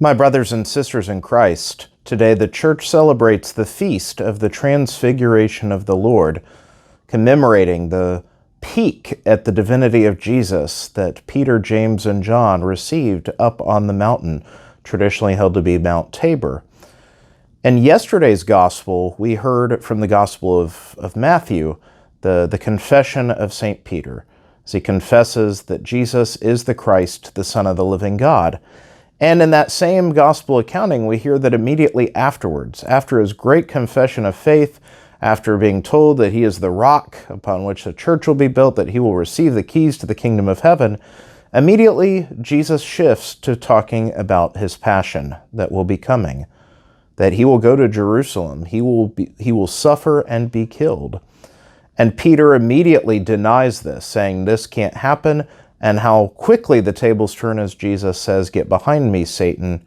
My brothers and sisters in Christ, today the Church celebrates the feast of the Transfiguration of the Lord, commemorating the peek at the divinity of Jesus that Peter, James, and John received up on the mountain, traditionally held to be Mount Tabor. In yesterday's Gospel, we heard from the Gospel of Matthew, the confession of St. Peter, as he confesses that Jesus is the Christ, the Son of the living God. And in that same Gospel accounting, we hear that immediately afterwards, after his great confession of faith, after being told that he is the rock upon which the church will be built, that he will receive the keys to the kingdom of heaven, immediately Jesus shifts to talking about his passion that will be coming, that he will go to Jerusalem, he will suffer and be killed. And Peter immediately denies this, saying this can't happen, and how quickly the tables turn as Jesus says, "Get behind me, Satan.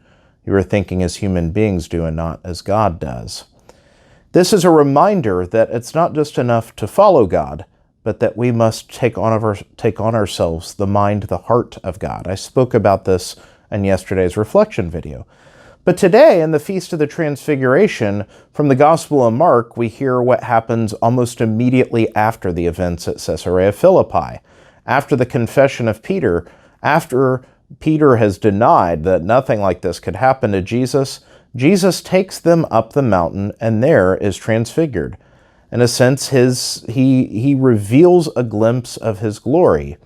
You are thinking as human beings do and not as God does." This is a reminder that it's not just enough to follow God, but that we must take on ourselves the mind, the heart of God. I spoke about this in yesterday's reflection video. But today, in the Feast of the Transfiguration, from the Gospel of Mark, we hear what happens almost immediately after the events at Caesarea Philippi. After the confession of Peter, after Peter has denied that nothing like this could happen to Jesus, Jesus takes them up the mountain and there is transfigured. In a sense, he reveals a glimpse of his glory.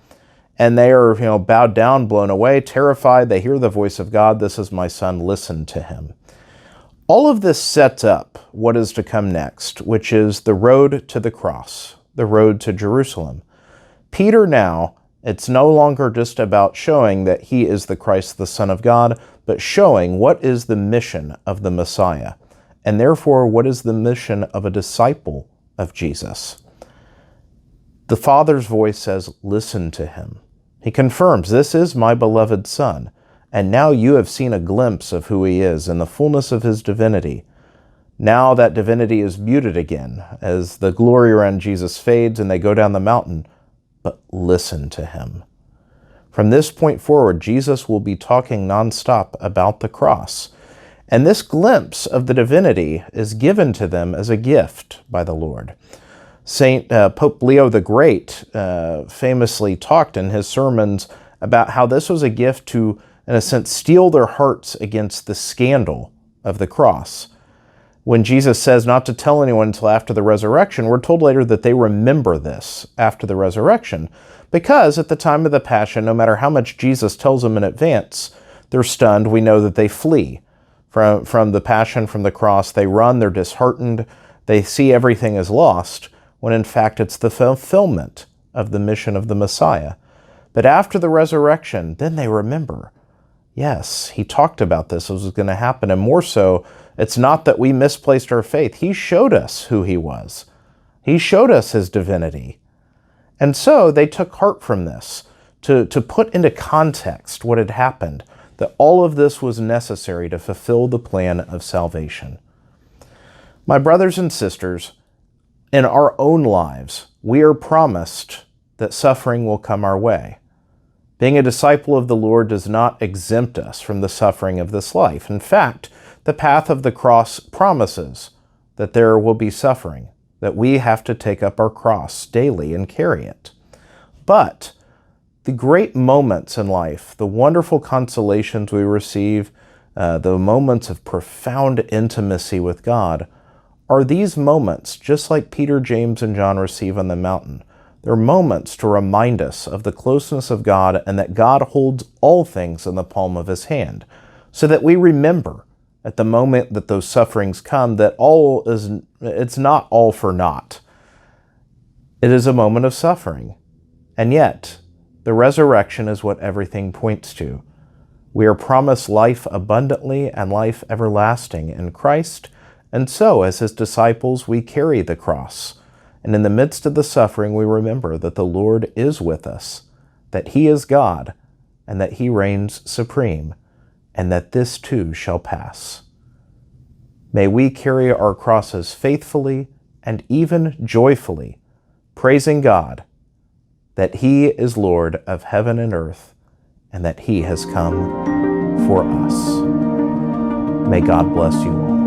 And they are, bowed down, blown away, terrified. They hear the voice of God. "This is my son, listen to him." All of this sets up what is to come next, which is the road to the cross, the road to Jerusalem. Peter now, it's no longer just about showing that he is the Christ, the Son of God, but showing what is the mission of the Messiah, and therefore what is the mission of a disciple of Jesus. The Father's voice says, "Listen to him." He confirms, "This is my beloved Son, and now you have seen a glimpse of who he is in the fullness of his divinity." Now that divinity is muted again as the glory around Jesus fades and they go down the mountain, but listen to him. From this point forward, Jesus will be talking nonstop about the cross. And this glimpse of the divinity is given to them as a gift by the Lord. Pope Leo the Great famously talked in his sermons about how this was a gift to, in a sense, steel their hearts against the scandal of the cross. When Jesus says not to tell anyone until after the resurrection, we're told later that they remember this after the resurrection, because at the time of the Passion, no matter how much Jesus tells them in advance, they're stunned. We know that they flee from the Passion, from the cross. They run, they're disheartened, they see everything is lost, when in fact it's the fulfillment of the mission of the Messiah. But after the resurrection, then they remember, yes, he talked about this was going to happen, and more so, it's not that we misplaced our faith. He showed us who he was. He showed us his divinity. And so they took heart from this to put into context what had happened, that all of this was necessary to fulfill the plan of salvation. My brothers and sisters, in our own lives, we are promised that suffering will come our way. Being a disciple of the Lord does not exempt us from the suffering of this life. In fact, the path of the cross promises that there will be suffering, that we have to take up our cross daily and carry it. But the great moments in life, the wonderful consolations we receive, the moments of profound intimacy with God, are these moments, just like Peter, James, and John receive on the mountain. They're moments to remind us of the closeness of God and that God holds all things in the palm of his hand, so that we remember at the moment that those sufferings come that it's not all for naught. It is a moment of suffering. And yet, the resurrection is what everything points to. We are promised life abundantly and life everlasting in Christ, and so, as his disciples, we carry the cross. And in the midst of the suffering, we remember that the Lord is with us, that he is God, and that he reigns supreme, and that this too shall pass. May we carry our crosses faithfully and even joyfully, praising God that he is Lord of heaven and earth, and that he has come for us. May God bless you all.